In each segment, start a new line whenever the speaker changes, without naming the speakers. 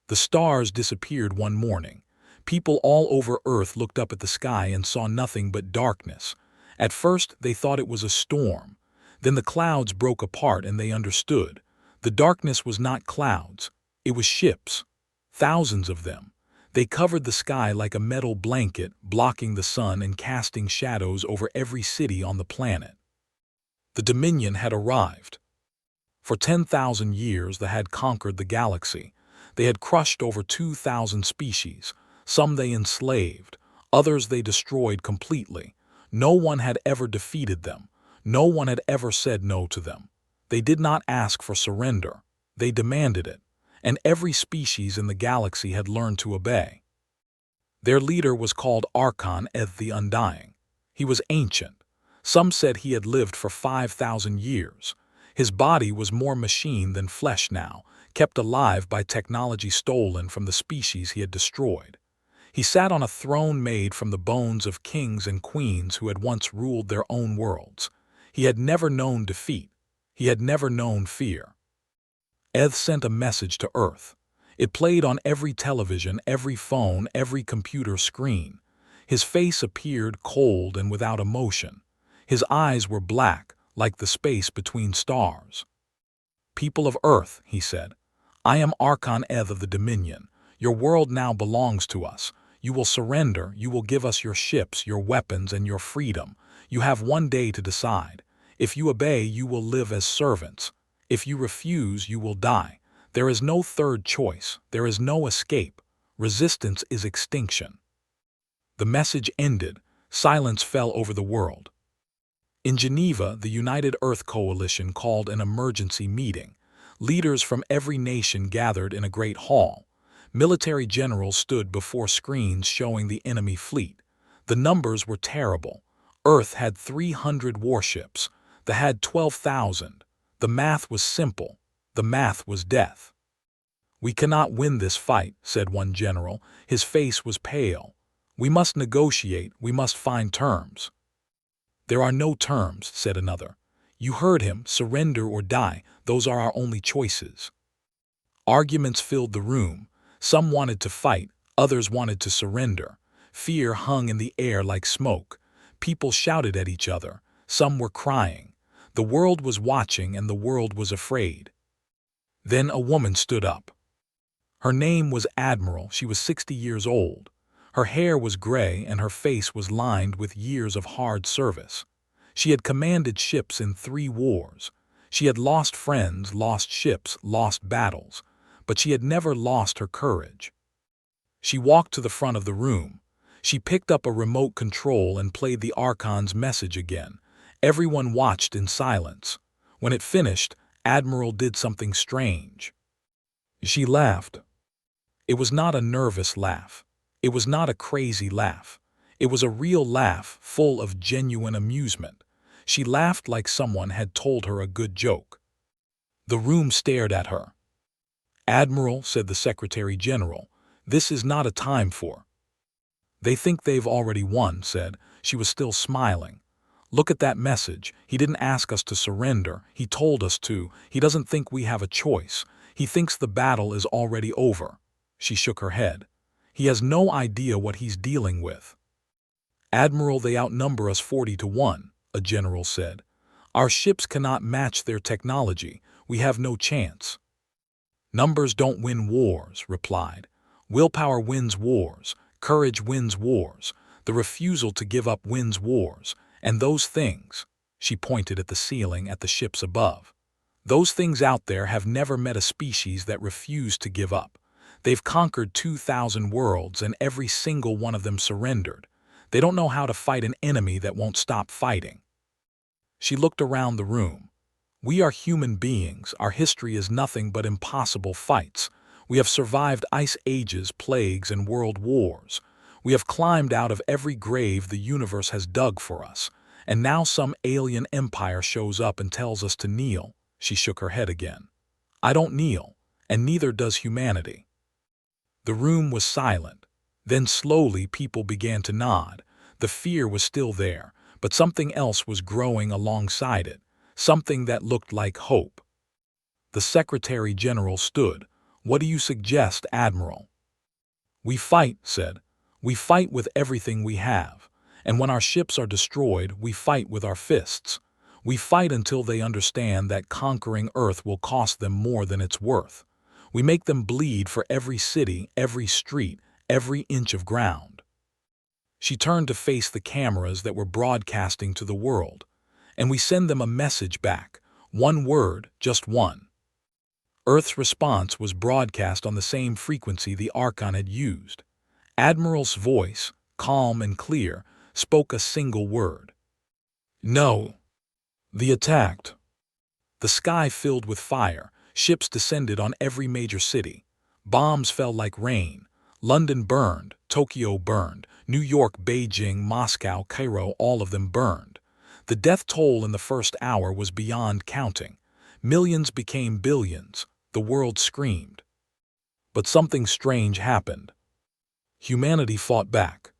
The stars disappeared one morning. People all over Earth looked up at the sky and saw nothing but darkness. At first, they thought it was a storm. Then the clouds broke apart and they understood. The darkness was not clouds. It was ships. Thousands of them. They covered the sky like a metal blanket, blocking the sun and casting shadows over every city on the planet. The Dominion had arrived. For 10,000 years, they had conquered the galaxy. They had crushed over 2,000 species. Some they enslaved, others they destroyed completely. No one had ever defeated them. No one had ever said no to them. They did not ask for surrender. They demanded it. And every species in the galaxy had learned to obey. Their leader was called Archon Eth the Undying. He was ancient. Some said he had lived for 5,000 years. His body was more machine than flesh now, kept alive by technology stolen from the species he had destroyed. He sat on a throne made from the bones of kings and queens who had once ruled their own worlds. He had never known defeat. He had never known fear. Eth sent a message to Earth. It played on every television, every phone, every computer screen. His face appeared cold and without emotion. His eyes were black, like the space between stars. "People of Earth," he said, "I am Archon Eth of the Dominion. Your world now belongs to us. You will surrender, you will give us your ships, your weapons, and your freedom. You have one day to decide. If you obey, you will live as servants. If you refuse, you will die. There is no third choice. There is no escape. Resistance is extinction." The message ended. Silence fell over the world. In Geneva, the United Earth Coalition called an emergency meeting. Leaders from every nation gathered in a great hall. Military generals stood before screens showing the enemy fleet. The numbers were terrible. Earth had 300 warships. They had 12,000. The math was simple. The math was death. "We cannot win this fight," said one general. His face was pale. "We must negotiate. We must find terms." "There are no terms," said another. "You heard him. Surrender or die. Those are our only choices." Arguments filled the room. Some wanted to fight. Others wanted to surrender. Fear hung in the air like smoke. People shouted at each other. Some were crying. The world was watching and the world was afraid. Then a woman stood up. Her name was Admiral. She was 60 years old. Her hair was gray and her face was lined with years of hard service. She had commanded ships in 3 wars. She had lost friends, lost ships, lost battles, but she had never lost her courage. She walked to the front of the room. She picked up a remote control and played the Archon's message again. Everyone watched in silence. When it finished, Admiral did something strange. She laughed. It was not a nervous laugh. It was not a crazy laugh. It was a real laugh, full of genuine amusement. She laughed like someone had told her a good joke. The room stared at her. "Admiral," said the Secretary General, "this is not a time for—" "They think they've already won," said. She was still smiling. "Look at that message. He didn't ask us to surrender. He told us to. He doesn't think we have a choice. He thinks the battle is already over." She shook her head. "He has no idea what he's dealing with." "Admiral, they outnumber us 40-1, a general said. "Our ships cannot match their technology. We have no chance." "Numbers don't win wars," replied. "Willpower wins wars. Courage wins wars. The refusal to give up wins wars. And those things," she pointed at the ceiling at the ships above, "those things out there have never met a species that refused to give up. They've conquered 2,000 worlds and every single one of them surrendered. They don't know how to fight an enemy that won't stop fighting." She looked around the room. "We are human beings. Our history is nothing but impossible fights. We have survived ice ages, plagues, and world wars. We have climbed out of every grave the universe has dug for us. And now some alien empire shows up and tells us to kneel." She shook her head again. "I don't kneel, and neither does humanity." The room was silent. Then slowly people began to nod. The fear was still there, but something else was growing alongside it, something that looked like hope. The Secretary General stood. "What do you suggest, Admiral?" "We fight," said. "We fight with everything we have. And when our ships are destroyed, we fight with our fists. We fight until they understand that conquering Earth will cost them more than it's worth. We make them bleed for every city, every street, every inch of ground." She turned to face the cameras that were broadcasting to the world. "And we send them a message back. One word, just one." Earth's response was broadcast on the same frequency the Archon had used. Admiral's voice, calm and clear, spoke a single word. "No." The attacked. The sky filled with fire. Ships descended on every major city. Bombs fell like rain. London burned, Tokyo burned, New York, Beijing, Moscow, Cairo, all of them burned. The death toll in the first hour was beyond counting. Millions became billions. The world screamed. But something strange happened. Humanity fought back.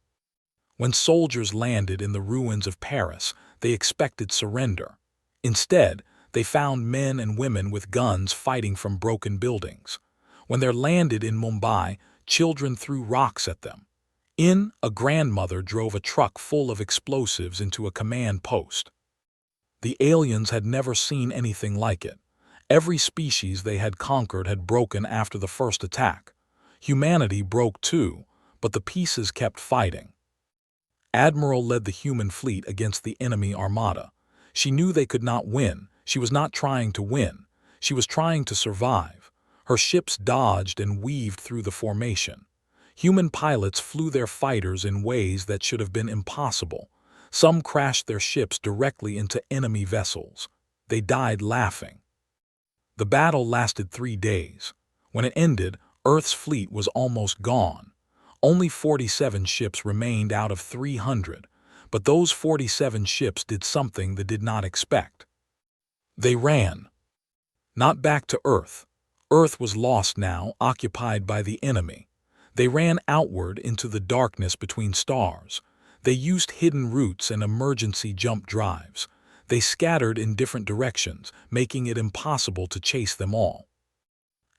When soldiers landed in the ruins of Paris, they expected surrender. Instead, they found men and women with guns fighting from broken buildings. When they landed in Mumbai, children threw rocks at them. A grandmother drove a truck full of explosives into a command post. The aliens had never seen anything like it. Every species they had conquered had broken after the first attack. Humanity broke too, but the pieces kept fighting. Admiral led the human fleet against the enemy armada. She knew they could not win. She was not trying to win. She was trying to survive. Her ships dodged and weaved through the formation. Human pilots flew their fighters in ways that should have been impossible. Some crashed their ships directly into enemy vessels. They died laughing. The battle lasted 3 days. When it ended, Earth's fleet was almost gone. Only 47 ships remained out of 300, but those 47 ships did something they did not expect. They ran. Not back to Earth. Earth was lost now, occupied by the enemy. They ran outward into the darkness between stars. They used hidden routes and emergency jump drives. They scattered in different directions, making it impossible to chase them all.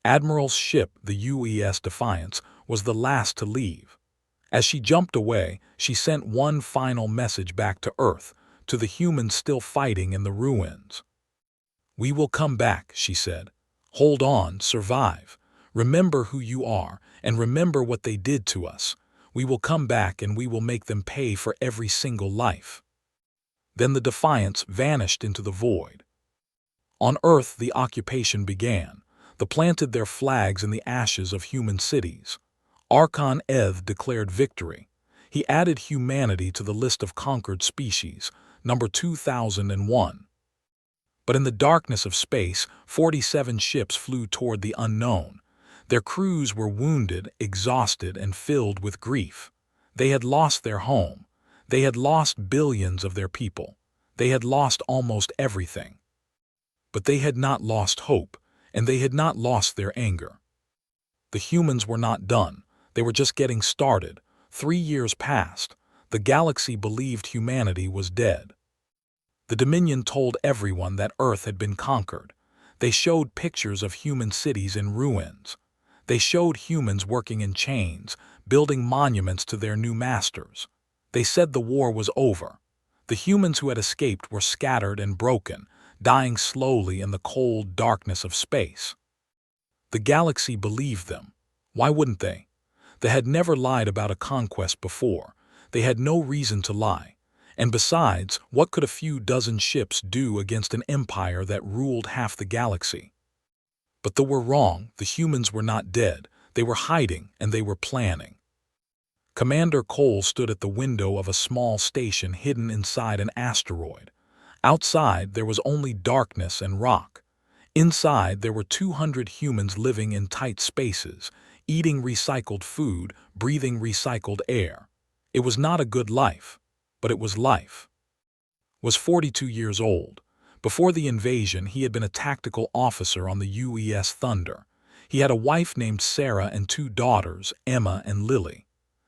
Admiral's ship, the UES Defiance, was the last to leave. As she jumped away, she sent one final message back to Earth, to the humans still fighting in the ruins. "We will come back," she said. "Hold on, survive. Remember who you are, and remember what they did to us. We will come back and we will make them pay for every single life." Then the Defiance vanished into the void. On Earth, the occupation began. They planted their flags in the ashes of human cities. Archon Eth declared victory. He added humanity to the list of conquered species, number 2001. But in the darkness of space, 47 ships flew toward the unknown. Their crews were wounded, exhausted, and filled with grief. They had lost their home. They had lost billions of their people. They had lost almost everything. But they had not lost hope, and they had not lost their anger. The humans were not done. They were just getting started. 3 years passed. The galaxy believed humanity was dead. The Dominion told everyone that Earth had been conquered. They showed pictures of human cities in ruins. They showed humans working in chains, building monuments to their new masters. They said the war was over. The humans who had escaped were scattered and broken, dying slowly in the cold darkness of space. The galaxy believed them. Why wouldn't they? They had never lied about a conquest before. They had no reason to lie. And besides, what could a few dozen ships do against an empire that ruled half the galaxy? But they were wrong. The humans were not dead. They were hiding, and they were planning. Commander Cole stood at the window of a small station hidden inside an asteroid. Outside, there was only darkness and rock. Inside, there were 200 humans living in tight spaces, eating recycled food, breathing recycled air. It was not a good life, but it was life. Was 42 years old. Before the invasion, he had been a tactical officer on the UES Thunder. He had a wife named Sarah and 2 daughters, Emma and Lily.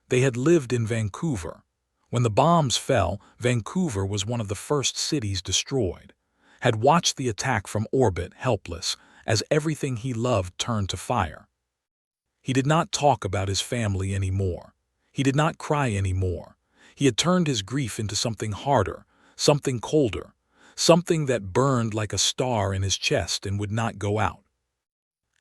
They had lived in Vancouver. When the bombs fell, Vancouver was one of the first cities destroyed. Had watched the attack from orbit, helpless, as everything he loved turned to fire. He did not talk about his family anymore. He did not cry anymore. He had turned his grief into something harder, something colder, something that burned like a star in his chest and would not go out.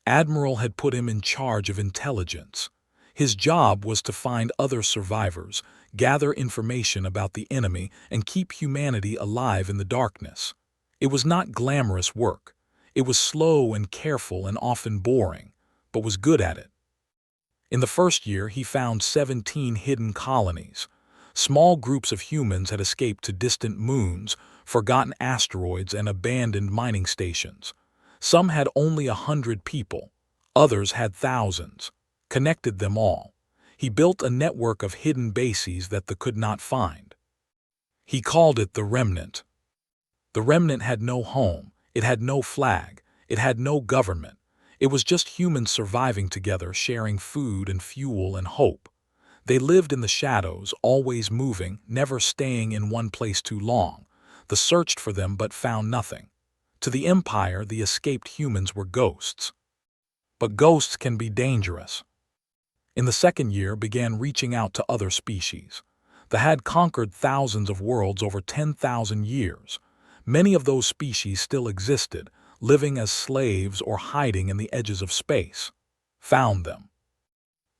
Admiral had put him in charge of intelligence. His job was to find other survivors, gather information about the enemy, and keep humanity alive in the darkness. It was not glamorous work. It was slow and careful and often boring, but was good at it. In the first year, he found 17 hidden colonies. Small groups of humans had escaped to distant moons, forgotten asteroids, and abandoned mining stations. Some had only 100 people. Others had thousands. Connected them all. He built a network of hidden bases that they could not find. He called it the Remnant. The Remnant had no home. It had no flag. It had no government. It was just humans surviving together, sharing food and fuel and hope. They lived in the shadows, always moving, never staying in one place too long. They searched for them but found nothing. To the Empire, the escaped humans were ghosts. But ghosts can be dangerous. In the second year, began reaching out to other species. They had conquered thousands of worlds over 10,000 years. Many of those species still existed, living as slaves or hiding in the edges of space. Found them.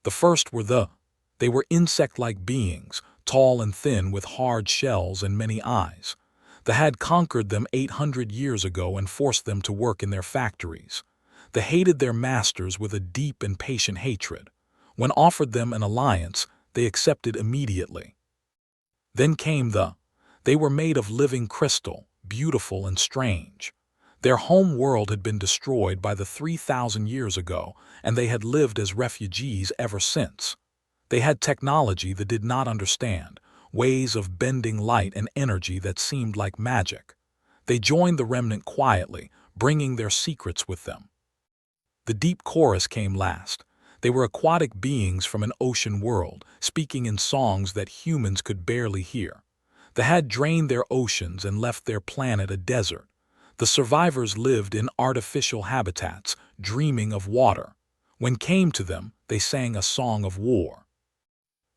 The first were they were insect-like beings, tall and thin with hard shells and many eyes. They had conquered them 800 years ago and forced them to work in their factories. They hated their masters with a deep and patient hatred. When offered them an alliance, they accepted immediately. Then came they were made of living crystal, beautiful and strange. Their home world had been destroyed by the 3,000 years ago, and they had lived as refugees ever since. They had technology they did not understand, ways of bending light and energy that seemed like magic. They joined the Remnant quietly, bringing their secrets with them. The deep chorus came last. They were aquatic beings from an ocean world, speaking in songs that humans could barely hear. They had drained their oceans and left their planet a desert. The survivors lived in artificial habitats, dreaming of water. When came to them, they sang a song of war.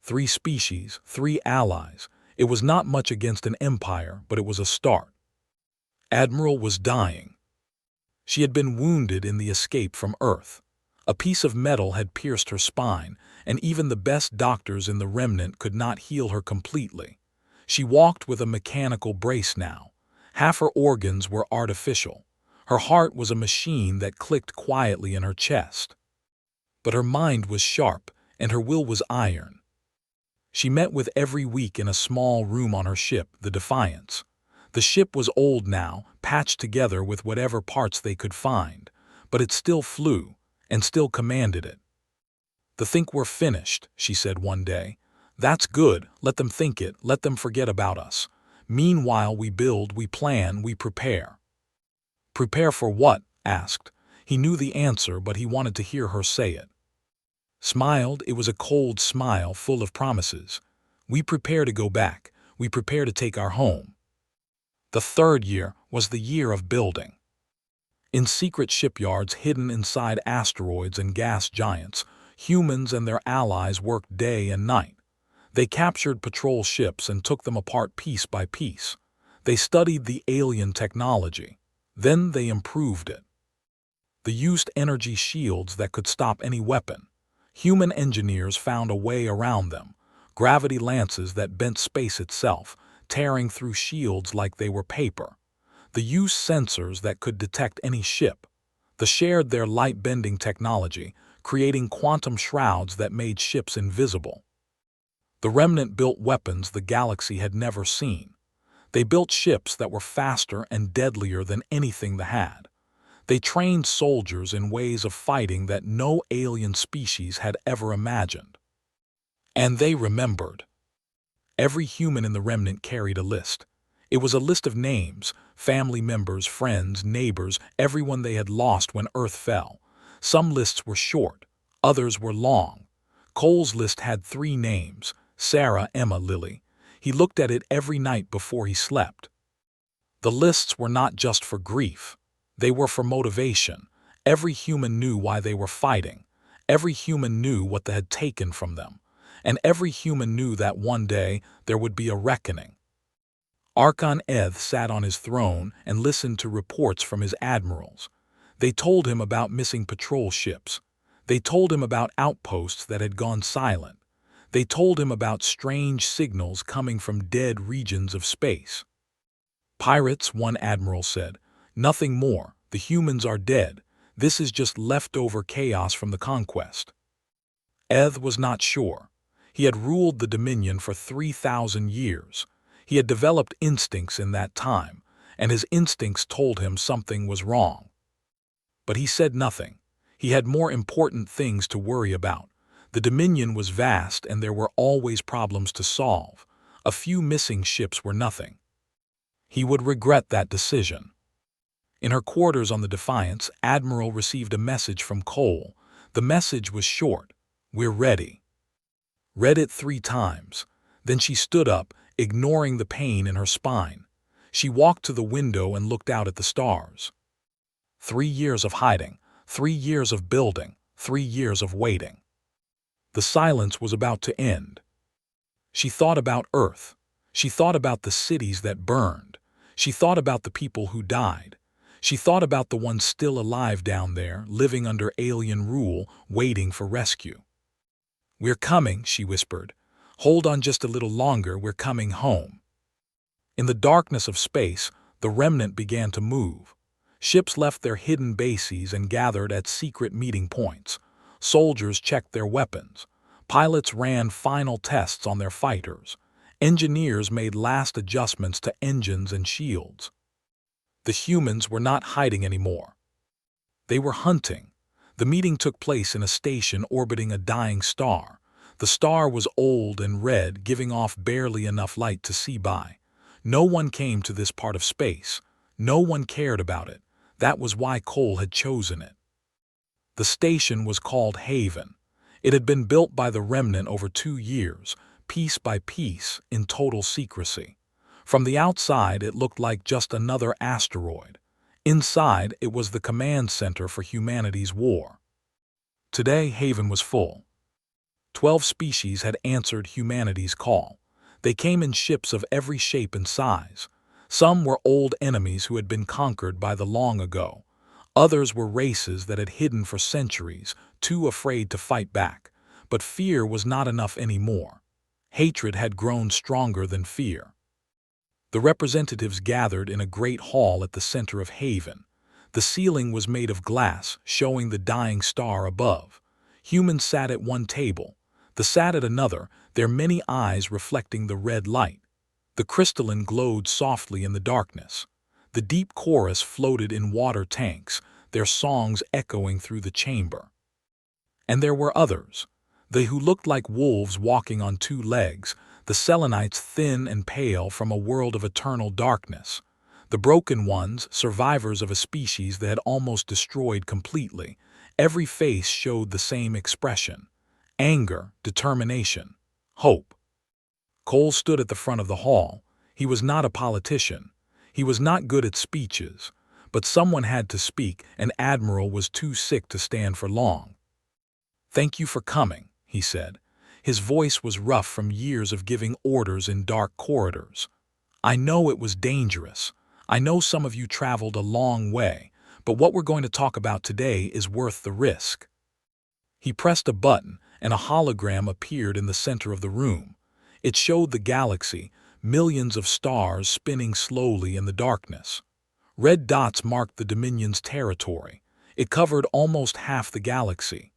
3 species, 3 allies. It was not much against an empire, but it was a start. Admiral was dying. She had been wounded in the escape from Earth. A piece of metal had pierced her spine, and even the best doctors in the Remnant could not heal her completely. She walked with a mechanical brace now. Half her organs were artificial. Her heart was a machine that clicked quietly in her chest. But her mind was sharp, and her will was iron. She met with every week in a small room on her ship, the Defiance. The ship was old now, patched together with whatever parts they could find, but it still flew, and still commanded it. "They think we're finished," she said one day. "That's good, let them think it, let them forget about us. Meanwhile we build, we plan, we prepare." "Prepare for what?" asked. He knew the answer, but he wanted to hear her say it. Smiled, it was a cold smile full of promises. "We prepare to go back, we prepare to take our home." The third year was the year of building. In secret shipyards hidden inside asteroids and gas giants, humans and their allies worked day and night. They captured patrol ships and took them apart piece by piece. They studied the alien technology. Then they improved it. They used energy shields that could stop any weapon. Human engineers found a way around them. Gravity lances that bent space itself, tearing through shields like they were paper. They used sensors that could detect any ship. They shared their light-bending technology, creating quantum shrouds that made ships invisible. The Remnant built weapons the galaxy had never seen. They built ships that were faster and deadlier than anything they had. They trained soldiers in ways of fighting that no alien species had ever imagined. And they remembered. Every human in the Remnant carried a list. It was a list of names, family members, friends, neighbors, everyone they had lost when Earth fell. Some lists were short, others were long. Cole's list had 3 names: Sarah, Emma, Lily. He looked at it every night before he slept. The lists were not just for grief. They were for motivation. Every human knew why they were fighting. Every human knew what they had taken from them, and every human knew that one day there would be a reckoning. Archon Eth sat on his throne and listened to reports from his admirals. They told him about missing patrol ships. They told him about outposts that had gone silent. They told him about strange signals coming from dead regions of space. Pirates, one admiral said. Nothing more. The humans are dead. This is just leftover chaos from the conquest. Eth was not sure. He had ruled the Dominion for 3,000 years. He had developed instincts in that time, and his instincts told him something was wrong. But he said nothing. He had more important things to worry about. The Dominion was vast and there were always problems to solve. A few missing ships were nothing. He would regret that decision. In her quarters on the Defiance, Admiral received a message from Cole. The message was short. "We're ready." Read it 3 times. Then she stood up, ignoring the pain in her spine. She walked to the window and looked out at the stars. 3 years of hiding, 3 years of building, 3 years of waiting. The silence was about to end. She thought about Earth. She thought about the cities that burned. She thought about the people who died. She thought about the ones still alive down there, living under alien rule, waiting for rescue. "We're coming," she whispered. "Hold on just a little longer, we're coming home." In the darkness of space, the remnant began to move. Ships left their hidden bases and gathered at secret meeting points. Soldiers checked their weapons. Pilots ran final tests on their fighters. Engineers made last adjustments to engines and shields. The humans were not hiding anymore. They were hunting. The meeting took place in a station orbiting a dying star. The star was old and red, giving off barely enough light to see by. No one came to this part of space. No one cared about it. That was why Cole had chosen it. The station was called Haven. It had been built by the remnant over 2 years, piece by piece, in total secrecy. From the outside, it looked like just another asteroid. Inside, it was the command center for humanity's war. Today, Haven was full. 12 species had answered humanity's call. They came in ships of every shape and size. Some were old enemies who had been conquered by the long ago. Others were races that had hidden for centuries, too afraid to fight back. But fear was not enough anymore. Hatred had grown stronger than fear. The representatives gathered in a great hall at the center of Haven. The ceiling was made of glass, showing the dying star above. Humans sat at one table. They sat at another, their many eyes reflecting the red light. The crystalline glowed softly in the darkness. The deep chorus floated in water tanks, their songs echoing through the chamber. And there were others. They who looked like wolves walking on 2 legs, the Selenites thin and pale from a world of eternal darkness. The broken ones, survivors of a species that had almost destroyed completely. Every face showed the same expression: anger, determination, hope. Cole stood at the front of the hall. He was not a politician. He was not good at speeches. But someone had to speak, and Admiral was too sick to stand for long. "Thank you for coming," he said. His voice was rough from years of giving orders in dark corridors. "I know it was dangerous. I know some of you traveled a long way, but what we're going to talk about today is worth the risk." He pressed a button, and a hologram appeared in the center of the room. It showed the galaxy, millions of stars spinning slowly in the darkness. Red dots marked the Dominion's territory. It covered almost half the galaxy.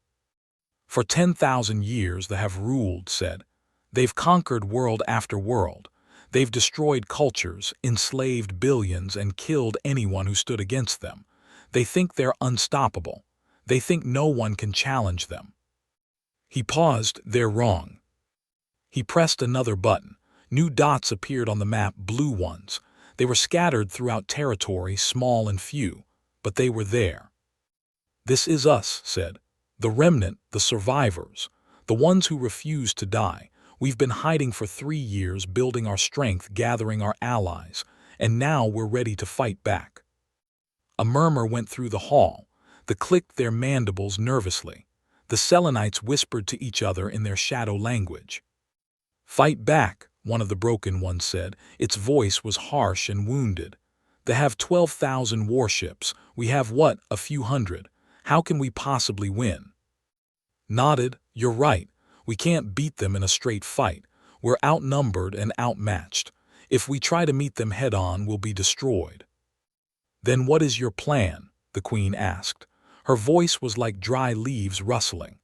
"For 10,000 years they have ruled," said. "They've conquered world after world. They've destroyed cultures, enslaved billions, and killed anyone who stood against them. They think they're unstoppable. They think no one can challenge them." He paused. "They're wrong." He pressed another button. New dots appeared on the map, blue ones. They were scattered throughout territory, small and few, but they were there. "This is us," said. "The remnant, the survivors, the ones who refused to die. We've been hiding for 3 years, building our strength, gathering our allies, and now we're ready to fight back." A murmur went through the hall. They clicked their mandibles nervously. The Selenites whispered to each other in their shadow language. "Fight back," one of the broken ones said. Its voice was harsh and wounded. "They have 12,000 warships. We have what, a few hundred? How can we possibly win?" Nodded, "You're right. We can't beat them in a straight fight. We're outnumbered and outmatched. If we try to meet them head-on, we'll be destroyed." "Then what is your plan?" the Queen asked. Her voice was like dry leaves rustling.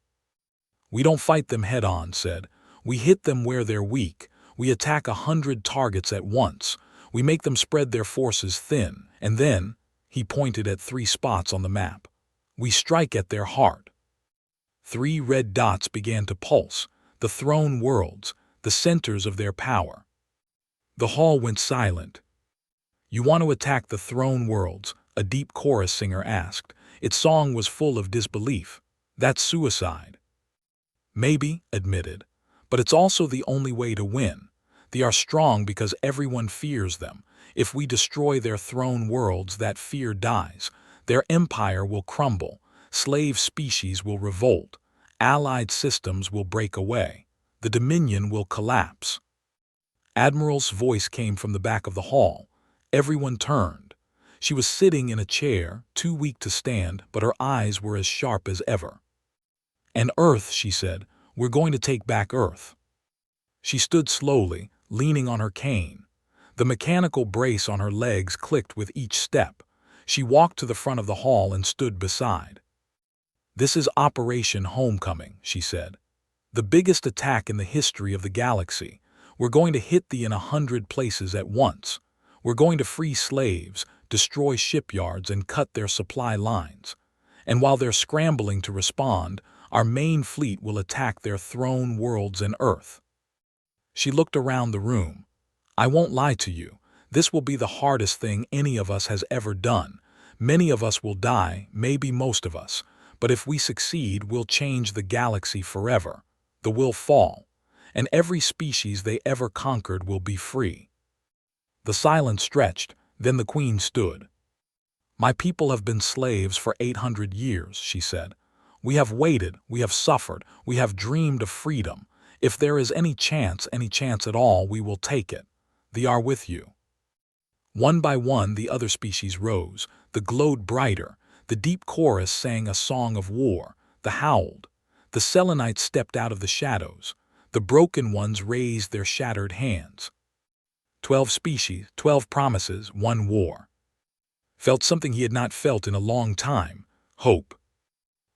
"We don't fight them head-on," said. "We hit them where they're weak. We attack 100 targets at once. We make them spread their forces thin, and then," he pointed at 3 spots on the map, "we strike at their heart." 3 red dots began to pulse, the throne worlds, the centers of their power. The hall went silent. "You want to attack the throne worlds?" a deep chorus singer asked. Its song was full of disbelief. "That's suicide." "Maybe," admitted, "but it's also the only way to win. They are strong because everyone fears them. If we destroy their throne worlds, that fear dies. Their empire will crumble. Slave species will revolt. Allied systems will break away. The Dominion will collapse." Admiral's voice came from the back of the hall. Everyone turned. She was sitting in a chair, too weak to stand, but her eyes were as sharp as ever. "And Earth," she said, "we're going to take back Earth." She stood slowly, leaning on her cane. The mechanical brace on her legs clicked with each step. She walked to the front of the hall and stood beside. "This is Operation Homecoming," she said. "The biggest attack in the history of the galaxy. We're going to hit in 100 places at once. We're going to free slaves, destroy shipyards, and cut their supply lines. And while they're scrambling to respond, our main fleet will attack their throne worlds and Earth." She looked around the room. "I won't lie to you. This will be the hardest thing any of us has ever done. Many of us will die, maybe most of us. But if we succeed, we'll change the galaxy forever. The will fall. And every species they ever conquered will be free." The silence stretched, then the Queen stood. "My people have been slaves for 800 years, she said. "We have waited, we have suffered, we have dreamed of freedom. If there is any chance at all, we will take it. They are with you." One by one, the other species rose. The glowed brighter. The deep chorus sang a song of war. The howled. The Selenites stepped out of the shadows. The broken ones raised their shattered hands. 12 species, 12 promises, 1 war. Felt something he had not felt in a long time: hope.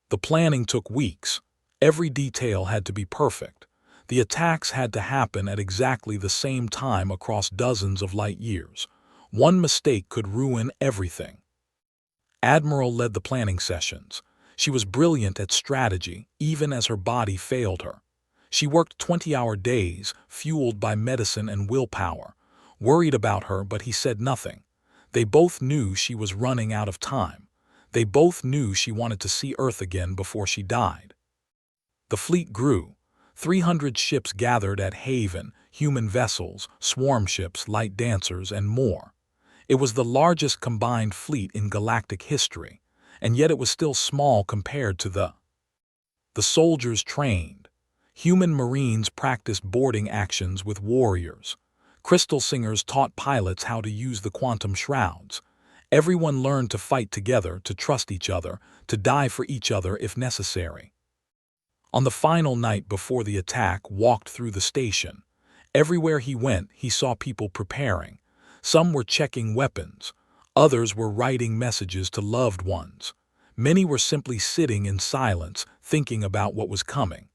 The planning took weeks. Every detail had to be perfect. The attacks had to happen at exactly the same time across dozens of light years. One mistake could ruin everything. Admiral led the planning sessions. She was brilliant at strategy, even as her body failed her. She worked 20-hour days, fueled by medicine and willpower. Worried about her, but he said nothing. They both knew she was running out of time. They both knew she wanted to see Earth again before she died. The fleet grew. 300 ships gathered at Haven, human vessels, swarm ships, light dancers, and more. It was the largest combined fleet in galactic history, and yet it was still small compared to the soldiers trained. Human Marines practiced boarding actions with warriors. Crystal Singers taught pilots how to use the quantum shrouds. Everyone learned to fight together, to trust each other, to die for each other if necessary. On the final night before the attack, walked through the station. Everywhere he went, he saw people preparing. Some were checking weapons. Others were writing messages to loved ones. Many were simply sitting in silence, thinking about what was coming.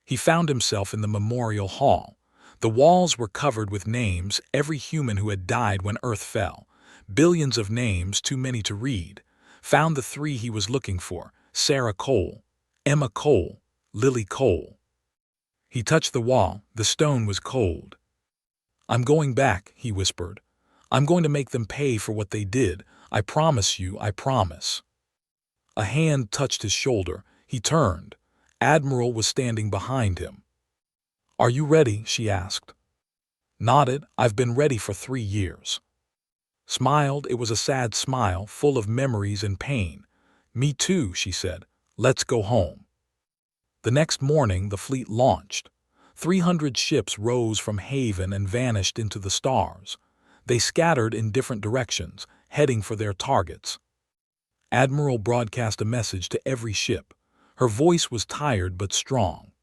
He found himself in the memorial hall. The walls were covered with names, every human who had died when Earth fell. Billions of names, too many to read. Found the 3 he was looking for: Sarah Cole, Emma Cole, Lily Cole. He touched the wall. The stone was cold. "I'm going back," he whispered. "I'm going to make them pay for what they did. I promise you, I promise." A hand touched his shoulder. He turned. Admiral was standing behind him. "Are you ready?" she asked. Nodded. "I've been ready for 3 years." Smiled. It was a sad smile, full of memories and pain. "Me too," she said. "Let's go home." The next morning, the fleet launched. 300 ships rose from haven and vanished into the stars. They scattered in different directions, heading for their targets. Admiral broadcast a message to every ship. Her voice was tired but strong.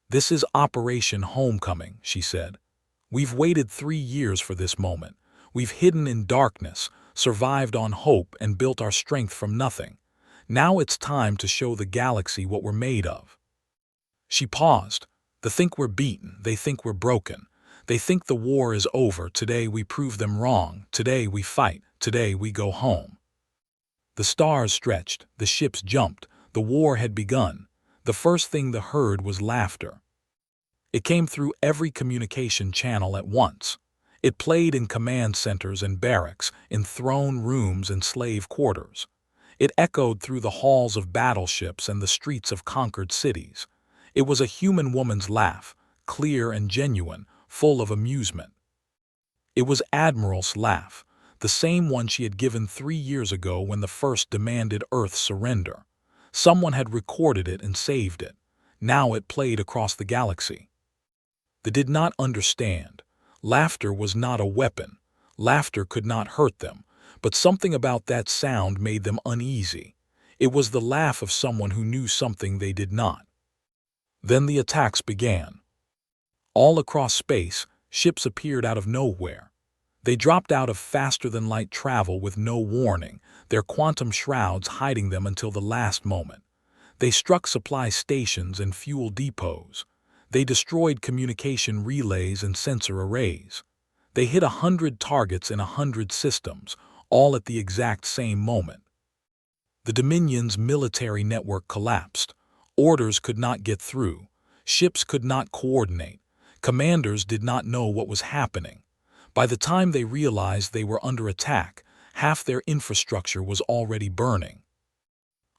"This is Operation Homecoming," she said. "We've waited 3 years for this moment. We've hidden in darkness, survived on hope, and built our strength from nothing. Now it's time to show the galaxy what we're made of." She paused. "They think we're beaten. They think we're broken. They think the war is over. Today we prove them wrong. Today we fight. Today we go home." The stars stretched. The ships jumped. The war had begun. The first thing they heard was laughter. It came through every communication channel at once. It played in command centers and barracks, in throne rooms and slave quarters. It echoed through the halls of battleships and the streets of conquered cities. It was a human woman's laugh, clear and genuine, full of amusement. It was Admiral's laugh, the same one she had given 3 years ago when the first demanded Earth's surrender. Someone had recorded it and saved it. Now it played across the galaxy. They did not understand. Laughter was not a weapon. Laughter could not hurt them, but something about that sound made them uneasy. It was the laugh of someone who knew something they did not. Then the attacks began. All across space, ships appeared out of nowhere. They dropped out of faster-than-light travel with no warning, their quantum shrouds hiding them until the last moment. They struck supply stations and fuel depots. They destroyed communication relays and sensor arrays. They hit 100 targets in 100 systems, all at the exact same moment. The Dominion's military network collapsed. Orders could not get through. Ships could not coordinate. Commanders did not know what was happening. By the time they realized they were under attack, half their infrastructure was already burning.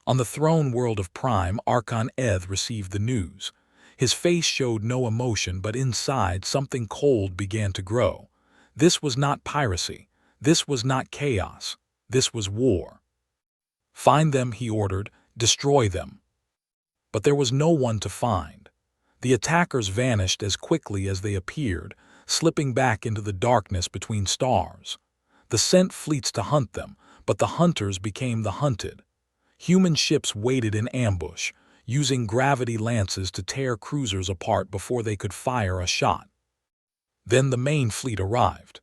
On the throne world of Prime, Archon Eth received the news. His face showed no emotion, but inside something cold began to grow. This was not piracy. This was not chaos. This was war. "Find them," he ordered. "Destroy them." But there was no one to find. The attackers vanished as quickly as they appeared, slipping back into the darkness between stars. The sent fleets to hunt them, but the hunters became the hunted. Human ships waited in ambush, using gravity lances to tear cruisers apart before they could fire a shot. Then the main fleet arrived.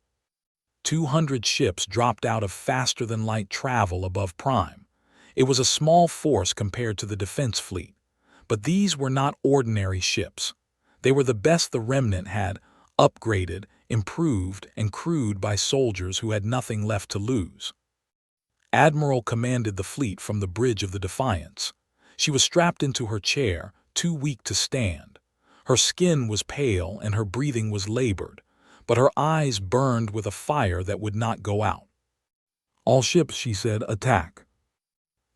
200 ships dropped out of faster-than-light travel above Prime. It was a small force compared to the defense fleet. But these were not ordinary ships. They were the best the remnant had, upgraded, improved, and crewed by soldiers who had nothing left to lose. Admiral commanded the fleet from the bridge of the Defiance. She was strapped into her chair, too weak to stand. Her skin was pale and her breathing was labored, but her eyes burned with a fire that would not go out. "All ships," she said, "attack."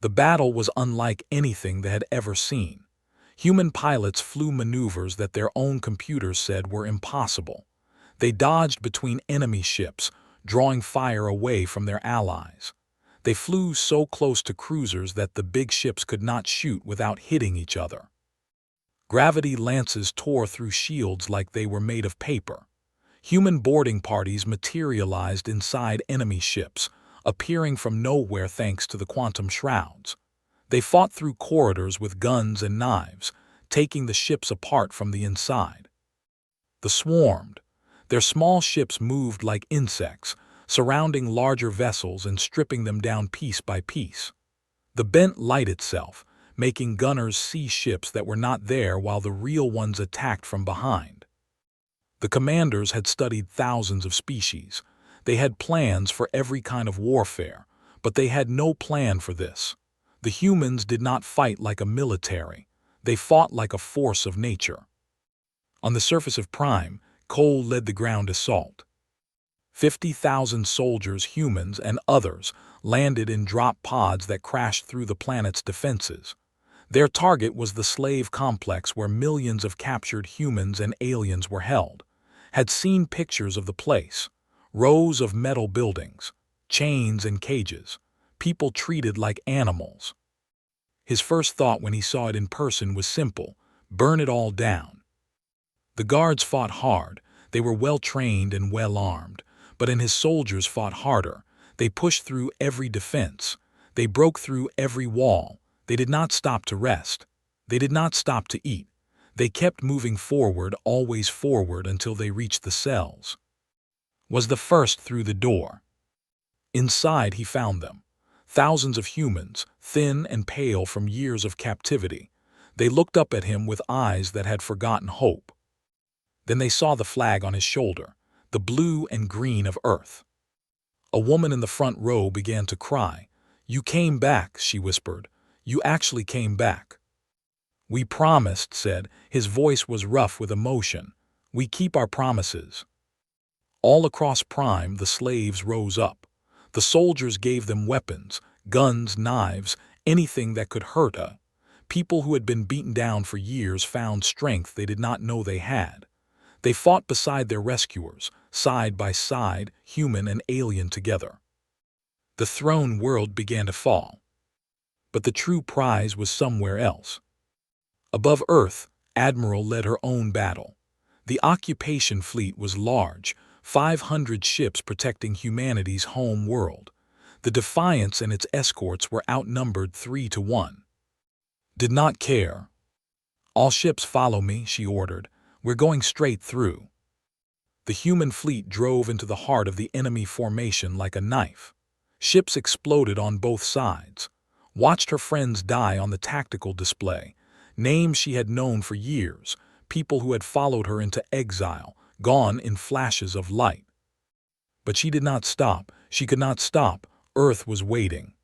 The battle was unlike anything they had ever seen. Human pilots flew maneuvers that their own computers said were impossible. They dodged between enemy ships, drawing fire away from their allies. They flew so close to cruisers that the big ships could not shoot without hitting each other. Gravity lances tore through shields like they were made of paper. Human boarding parties materialized inside enemy ships, appearing from nowhere thanks to the quantum shrouds. They fought through corridors with guns and knives, taking the ships apart from the inside. They swarmed. Their small ships moved like insects, surrounding larger vessels and stripping them down piece by piece. The bent light itself, making gunners see ships that were not there while the real ones attacked from behind. The commanders had studied thousands of species. They had plans for every kind of warfare, but they had no plan for this. The humans did not fight like a military. They fought like a force of nature. On the surface of Prime, Cole led the ground assault. 50,000 soldiers, humans, and others landed in drop pods that crashed through the planet's defenses. Their target was the slave complex where millions of captured humans and aliens were held. Had seen pictures of the place. Rows of metal buildings, chains and cages, people treated like animals. His first thought when he saw it in person was simple: burn it all down. The guards fought hard. They were well trained and well armed. But his soldiers fought harder. They pushed through every defense. They broke through every wall. They did not stop to rest. They did not stop to eat. They kept moving forward, always forward, until they reached the cells. Was the first through the door. Inside he found them. Thousands of humans, thin and pale from years of captivity. They looked up at him with eyes that had forgotten hope. Then they saw the flag on his shoulder, the blue and green of Earth. A woman in the front row began to cry. "You came back," she whispered. "You actually came back." "We promised," said. His voice was rough with emotion. "We keep our promises." All across Prime, the slaves rose up. The soldiers gave them weapons, guns, knives, anything that could hurt her. People who had been beaten down for years found strength they did not know they had. They fought beside their rescuers, side by side, human and alien together. The throne world began to fall. But the true prize was somewhere else. Above Earth, Admiral led her own battle. The occupation fleet was large, 500 ships protecting humanity's home world. The Defiance and its escorts were outnumbered 3-1. Did not care. "All ships follow me," she ordered. "We're going straight through." The human fleet drove into the heart of the enemy formation like a knife. Ships exploded on both sides. Watched her friends die on the tactical display. Names she had known for years, people who had followed her into exile, gone in flashes of light. But she did not stop. She could not stop. Earth was waiting.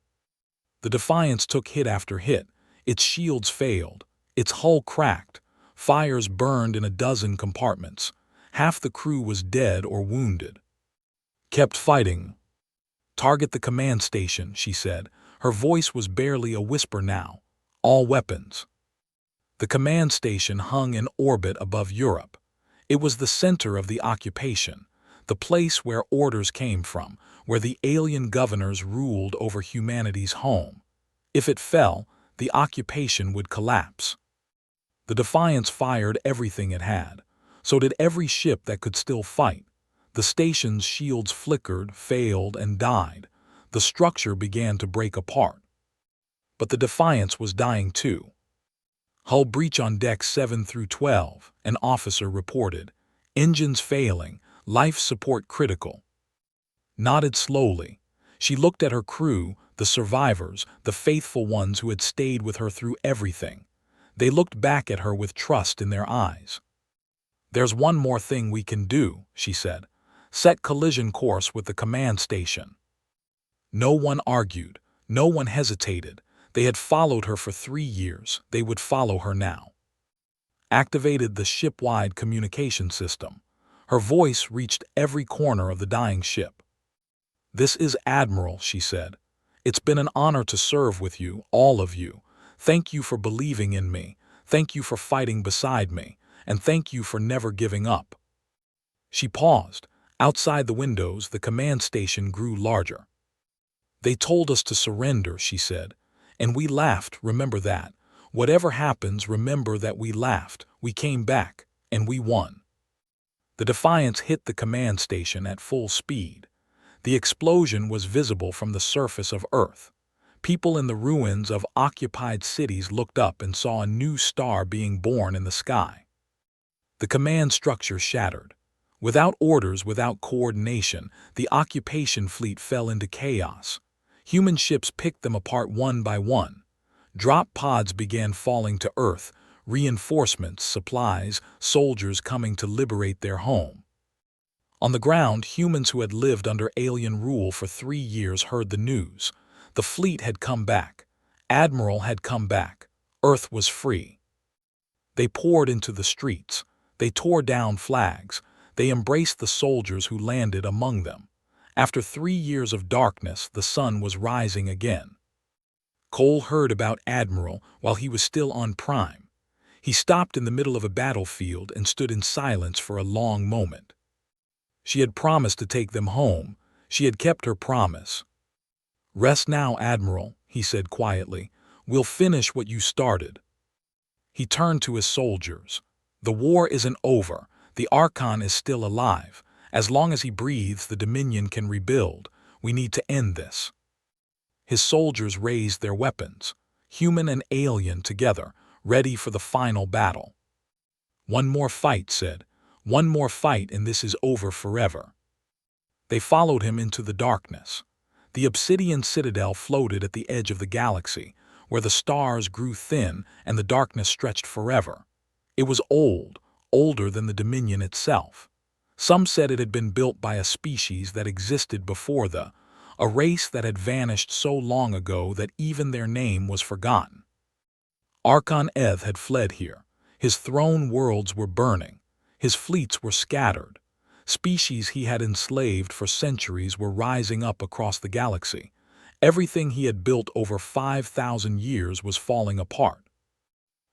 The Defiance took hit after hit. Its shields failed. Its hull cracked. Fires burned in a dozen compartments. Half the crew was dead or wounded. "Kept fighting." "Target the command station," she said. Her voice was barely a whisper now. "All weapons." The command station hung in orbit above Europe. It was the center of the occupation, the place where orders came from, where the alien governors ruled over humanity's home. If it fell, the occupation would collapse. The Defiance fired everything it had. So did every ship that could still fight. The station's shields flickered, failed, and died. The structure began to break apart. But the Defiance was dying too. "Hull breach on decks 7-12, an officer reported. "Engines failing, life support critical." Nodded slowly. She looked at her crew, the survivors, the faithful ones who had stayed with her through everything. They looked back at her with trust in their eyes. "There's one more thing we can do," she said. "Set collision course with the command station." No one argued. No one hesitated. They had followed her for 3 years. They would follow her now. Activated the ship-wide communication system. Her voice reached every corner of the dying ship. "This is Admiral," she said. "It's been an honor to serve with you, all of you. Thank you for believing in me. Thank you for fighting beside me. And thank you for never giving up." She paused. Outside the windows, the command station grew larger. "They told us to surrender," she said. "And we laughed, remember that. Whatever happens, remember that we laughed. We came back, and we won." The Defiance hit the command station at full speed. The explosion was visible from the surface of Earth. People in the ruins of occupied cities looked up and saw a new star being born in the sky. The command structure shattered. Without orders, without coordination, the occupation fleet fell into chaos. Human ships picked them apart one by one. Drop pods began falling to Earth, reinforcements, supplies, soldiers coming to liberate their home. On the ground, humans who had lived under alien rule for 3 years heard the news. The fleet had come back. Admiral had come back. Earth was free. They poured into the streets. They tore down flags. They embraced the soldiers who landed among them. After 3 years of darkness, the sun was rising again. Cole heard about Admiral while he was still on Prime. He stopped in the middle of a battlefield and stood in silence for a long moment. She had promised to take them home. She had kept her promise. "Rest now, Admiral," he said quietly. We'll finish what you started." He turned to his soldiers. "The war isn't over. The Archon is still alive. As long as he breathes, the Dominion can rebuild. We need to end this." His soldiers raised their weapons, human and alien together, ready for the final battle. "One more fight," said. "One more fight and this is over forever." They followed him into the darkness. The obsidian citadel floated at the edge of the galaxy, where the stars grew thin and the darkness stretched forever. It was old, older than the Dominion itself. Some said it had been built by a species that existed before a race that had vanished so long ago that even their name was forgotten. Archon Eth had fled here. His throne worlds were burning. His fleets were scattered. Species he had enslaved for centuries were rising up across the galaxy. Everything he had built over 5,000 years was falling apart.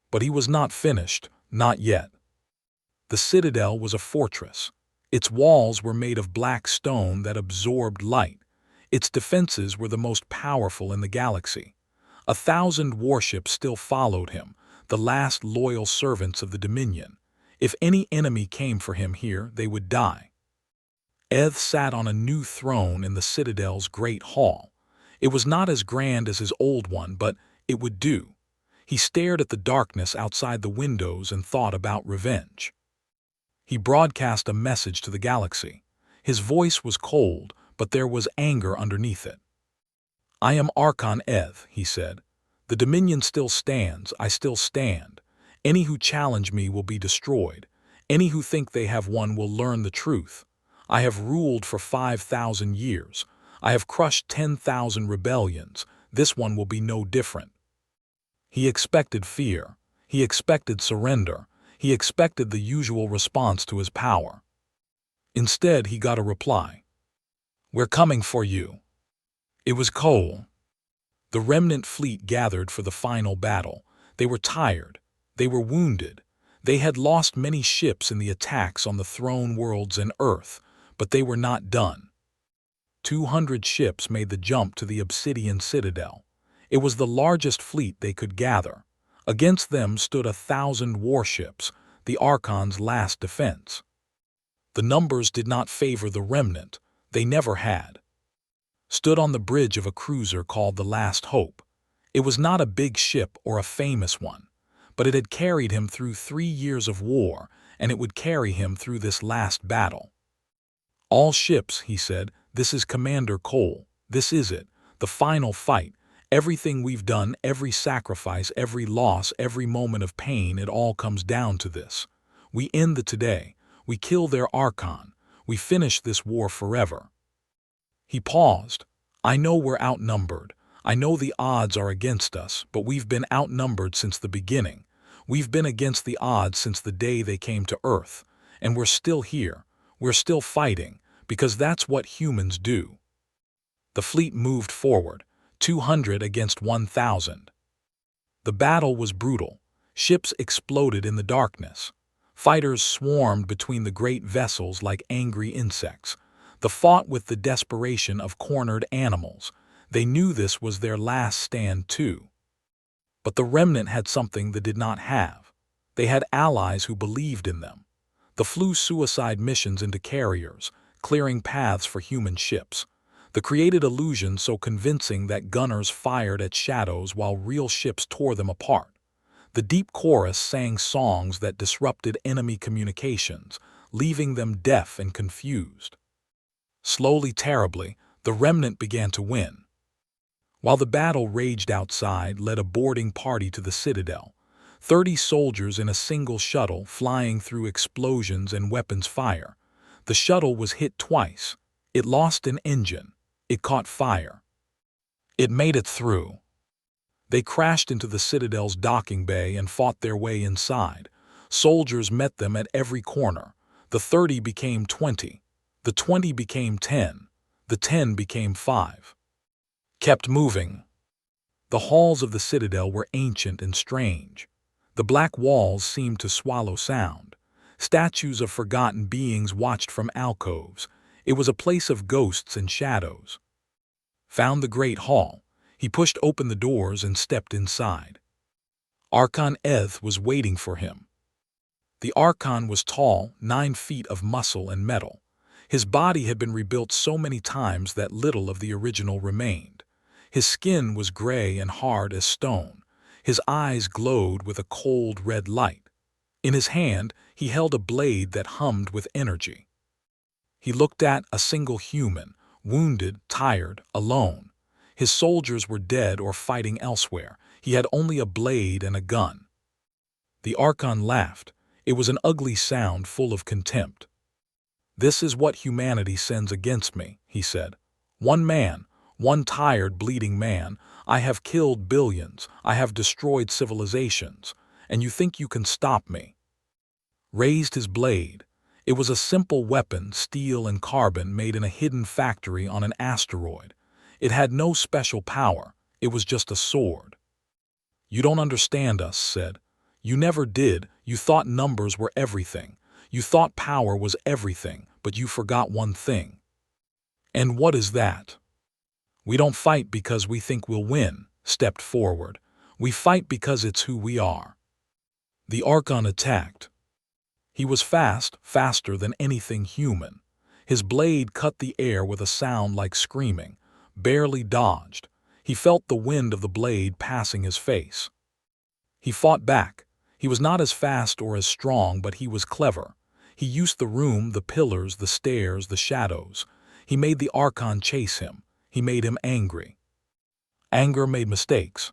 But he was not finished, not yet. The citadel was a fortress. Its walls were made of black stone that absorbed light. Its defenses were the most powerful in the galaxy. 1,000 warships still followed him, the last loyal servants of the Dominion. If any enemy came for him here, they would die. Eth sat on a new throne in the citadel's great hall. It was not as grand as his old one, but it would do. He stared at the darkness outside the windows and thought about revenge. He broadcast a message to the galaxy. His voice was cold, but there was anger underneath it. "I am Archon Eth," he said. "The Dominion still stands, I still stand. Any who challenge me will be destroyed. Any who think they have won will learn the truth. I have ruled for 5,000 years. I have crushed 10,000 rebellions. This one will be no different." He expected fear. He expected surrender. He expected the usual response to his power. Instead, he got a reply. "We're coming for you." It was Cole. The remnant fleet gathered for the final battle. They were tired. They were wounded. They had lost many ships in the attacks on the throne worlds and Earth, but they were not done. 200 ships made the jump to the Obsidian Citadel. It was the largest fleet they could gather. Against them stood 1,000 warships, the Archon's last defense. The numbers did not favor the remnant. They never had. Stood on the bridge of a cruiser called the Last Hope. It was not a big ship or a famous one, but it had carried him through 3 years of war, and it would carry him through this last battle. "All ships," he said, "this is Commander Cole. This is it, the final fight. Everything we've done, every sacrifice, every loss, every moment of pain, it all comes down to this. We end the today. We kill their Archon. We finish this war forever." He paused. "I know we're outnumbered. I know the odds are against us, but we've been outnumbered since the beginning. We've been against the odds since the day they came to Earth. And we're still here. We're still fighting, because that's what humans do." The fleet moved forward, 200 against 1,000. The battle was brutal. Ships exploded in the darkness. Fighters swarmed between the great vessels like angry insects. They fought with the desperation of cornered animals. They knew this was their last stand too. But the remnant had something they did not have. They had allies who believed in them. They flew suicide missions into carriers, clearing paths for human ships. They created illusions so convincing that gunners fired at shadows while real ships tore them apart. The deep chorus sang songs that disrupted enemy communications, leaving them deaf and confused. Slowly, terribly, the remnant began to win. While the battle raged outside led a boarding party to the citadel. 30 soldiers in a single shuttle flying through explosions and weapons fire. The shuttle was hit twice. It lost an engine. It caught fire. It made it through. They crashed into the citadel's docking bay and fought their way inside. Soldiers met them at every corner. The 30 became 20. The 20 became 10. The 10 became 5. Kept moving. The halls of the citadel were ancient and strange. The black walls seemed to swallow sound. Statues of forgotten beings watched from alcoves. It was a place of ghosts and shadows. Found the great hall. He pushed open the doors and stepped inside. Archon Eth was waiting for him. The Archon was tall, 9 feet of muscle and metal. His body had been rebuilt so many times that little of the original remained. His skin was gray and hard as stone. His eyes glowed with a cold red light. In his hand, he held a blade that hummed with energy. He looked at a single human, wounded, tired, alone. His soldiers were dead or fighting elsewhere. He had only a blade and a gun. The Archon laughed. It was an ugly sound full of contempt. "This is what humanity sends against me," he said. "One man, one tired, bleeding man. I have killed billions. I have destroyed civilizations. And you think you can stop me?" Raised his blade. It was a simple weapon, steel and carbon, made in a hidden factory on an asteroid. It had no special power. It was just a sword. "You don't understand us," said. "You never did. You thought numbers were everything. You thought power was everything, but you forgot one thing." "And what is that?" "We don't fight because we think we'll win," stepped forward. "We fight because it's who we are." The Archon attacked. He was fast, faster than anything human. His blade cut the air with a sound like screaming. Barely dodged. He felt the wind of the blade passing his face. He fought back. He was not as fast or as strong, but he was clever. He used the room, the pillars, the stairs, the shadows. He made the Archon chase him. He made him angry. Anger made mistakes.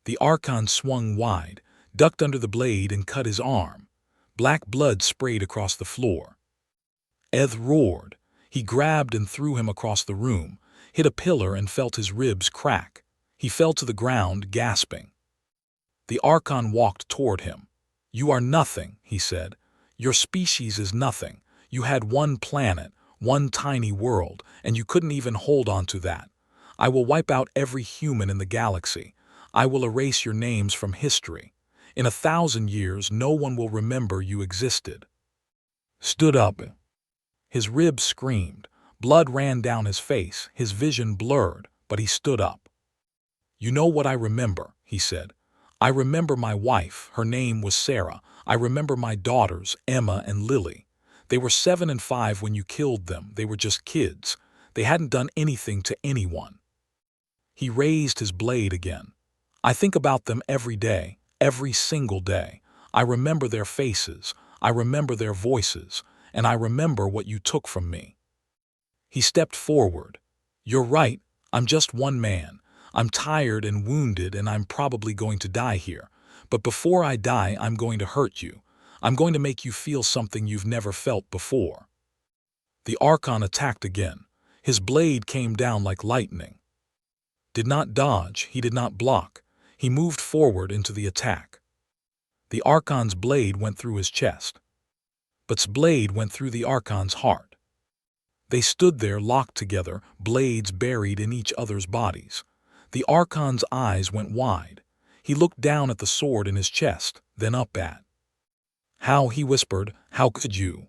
The Archon swung wide, ducked under the blade, and cut his arm. Black blood sprayed across the floor. Eth roared. He grabbed and threw him across the room, hit a pillar and felt his ribs crack. He fell to the ground, gasping. The Archon walked toward him. "You are nothing," he said. "Your species is nothing. You had one planet, one tiny world, and you couldn't even hold on to that. I will wipe out every human in the galaxy. I will erase your names from history. In 1,000 years, no one will remember you existed." Stood up. His ribs screamed. Blood ran down his face. His vision blurred, but he stood up. "You know what I remember," he said. "I remember my wife. Her name was Sarah. I remember my daughters, Emma and Lily. They were 7 and 5 when you killed them. They were just kids. They hadn't done anything to anyone." He raised his blade again. "I think about them every day, every single day. I remember their faces. I remember their voices. And I remember what you took from me." He stepped forward. "You're right. I'm just one man. I'm tired and wounded, and I'm probably going to die here. But before I die, I'm going to hurt you. I'm going to make you feel something you've never felt before." The Archon attacked again. His blade came down like lightning. Did not dodge. He did not block. He moved forward into the attack. The Archon's blade went through his chest. But's blade went through the Archon's heart. They stood there locked together, blades buried in each other's bodies. The Archon's eyes went wide. He looked down at the sword in his chest, then up at. "How," he whispered, "how could you?"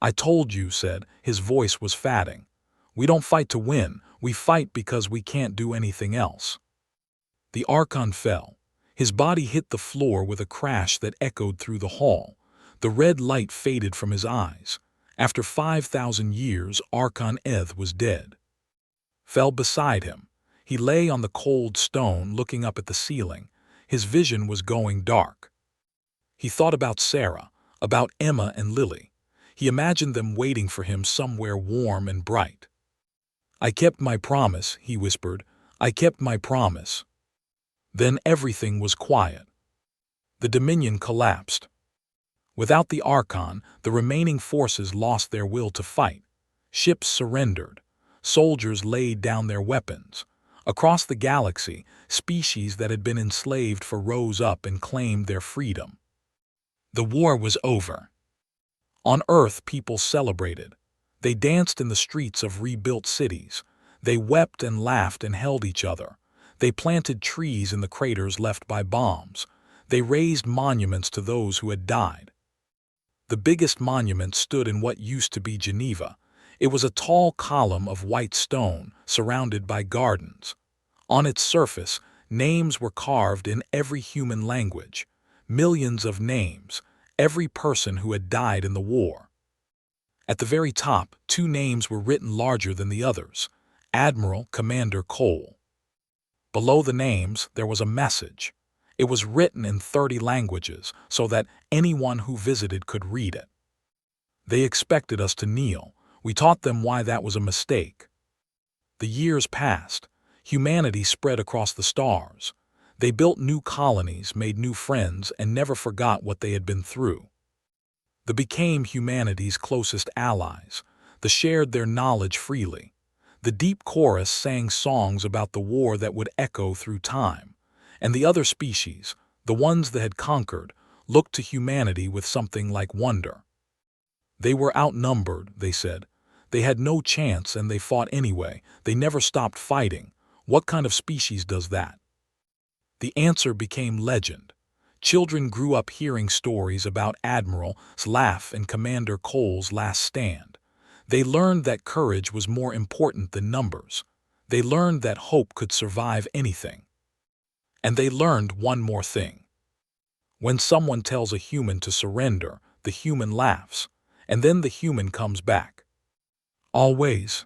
"I told you," said. His voice was fatting. "We don't fight to win. We fight because we can't do anything else." The Archon fell. His body hit the floor with a crash that echoed through the hall. The red light faded from his eyes. After 5,000 years, Archon Eth was dead. Fell beside him. He lay on the cold stone, looking up at the ceiling. His vision was going dark. He thought about Sarah, about Emma and Lily. He imagined them waiting for him somewhere warm and bright. "I kept my promise," he whispered. "I kept my promise." Then everything was quiet. The Dominion collapsed. Without the Archon, the remaining forces lost their will to fight. Ships surrendered. Soldiers laid down their weapons. Across the galaxy, species that had been enslaved rose up and claimed their freedom. The war was over. On Earth, people celebrated. They danced in the streets of rebuilt cities. They wept and laughed and held each other. They planted trees in the craters left by bombs. They raised monuments to those who had died. The biggest monument stood in what used to be Geneva. It was a tall column of white stone, surrounded by gardens. On its surface, names were carved in every human language. Millions of names, every person who had died in the war. At the very top, two names were written larger than the others: Admiral Commander Cole. Below the names, there was a message. It was written in 30 languages so that anyone who visited could read it. They expected us to kneel. We taught them why that was a mistake. The years passed. Humanity spread across the stars. They built new colonies, made new friends, and never forgot what they had been through. They became humanity's closest allies. They shared their knowledge freely. The deep chorus sang songs about the war that would echo through time. And the other species, the ones that had conquered, looked to humanity with something like wonder. They were outnumbered, they said. They had no chance and they fought anyway. They never stopped fighting. What kind of species does that? The answer became legend. Children grew up hearing stories about Admiral Slaff and Commander Cole's last stand. They learned that courage was more important than numbers. They learned that hope could survive anything. And they learned one more thing. When someone tells a human to surrender, the human laughs, and then the human comes back. Always.